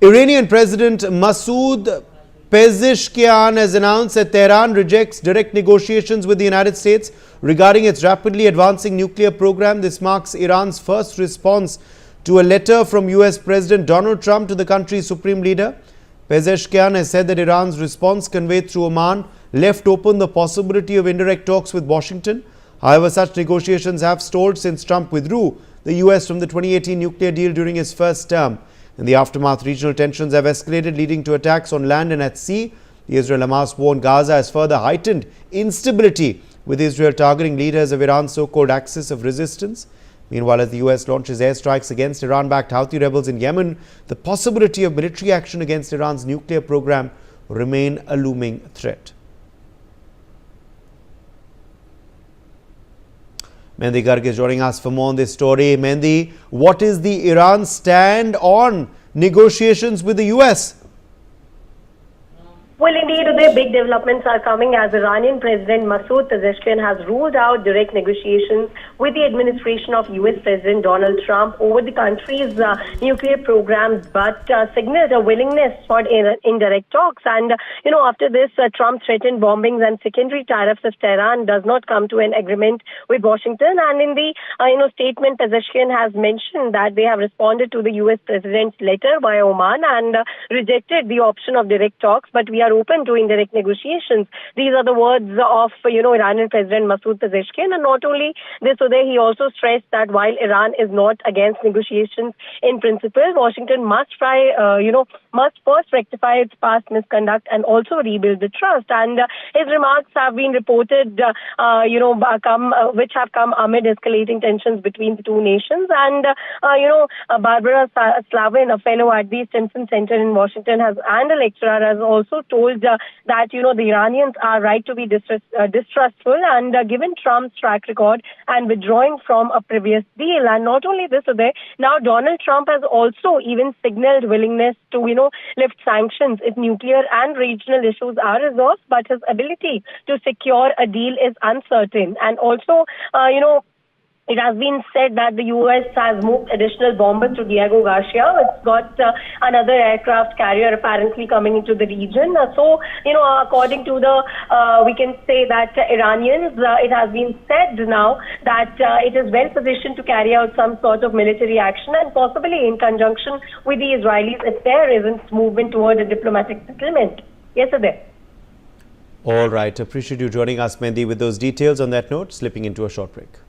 Iranian President Masoud Pezeshkian has announced that Tehran rejects direct negotiations with the United States regarding its rapidly advancing nuclear program. This marks Iran's first response to a letter from US President Donald Trump to the country's supreme leader. Pezeshkian has said that Iran's response conveyed through Oman left open the possibility of indirect talks with Washington. However, such negotiations have stalled since Trump withdrew the US from the 2018 nuclear deal during his first term. In the aftermath, regional tensions have escalated, leading to attacks on land and at sea. The Israel-Hamas war in Gaza has further heightened instability, with Israel targeting leaders of Iran's so-called axis of resistance. Meanwhile, as the US launches airstrikes against Iran-backed Houthi rebels in Yemen, the possibility of military action against Iran's nuclear program remain a looming threat. Mehndi Garg is joining us for more on this story. Mehndi, what is the Iran stand on negotiations with the US? Well, indeed, today big developments are coming as Iranian President Masoud Pezeshkian has ruled out direct negotiations with the administration of US President Donald Trump over the country's nuclear programs, but signaled a willingness for indirect talks. And, after this, Trump threatened bombings and secondary tariffs if Tehran does not come to an agreement with Washington. And in the, statement, Pezeshkian has mentioned that they have responded to the US President's letter via Oman and rejected the option of direct talks, but we are open to indirect negotiations. These are the words of, Iranian President Masoud Pezeshkian. And not only this, Uday, he also stressed that while Iran is not against negotiations in principle, Washington must must first rectify its past misconduct and also rebuild the trust. And his remarks have been reported, which have come amid escalating tensions between the two nations. And, Barbara Slavin, a fellow at the Stimson Center in Washington, and a lecturer, has also told that, the Iranians are right to be distrustful and given Trump's track record and withdrawing from a previous deal. And not only this, now Donald Trump has also even signaled willingness to, lift sanctions if nuclear and regional issues are resolved, but his ability to secure a deal is uncertain. And also, it has been said that the U.S. has moved additional bombers to Diego Garcia. It's got another aircraft carrier apparently coming into the region. According to we can say that Iranians, it has been said now that it is well positioned to carry out some sort of military action and possibly in conjunction with the Israelis if there isn't movement toward a diplomatic settlement. Yes, sir. All right. Appreciate you joining us, Mehndi, with those details. On that note, slipping into a short break.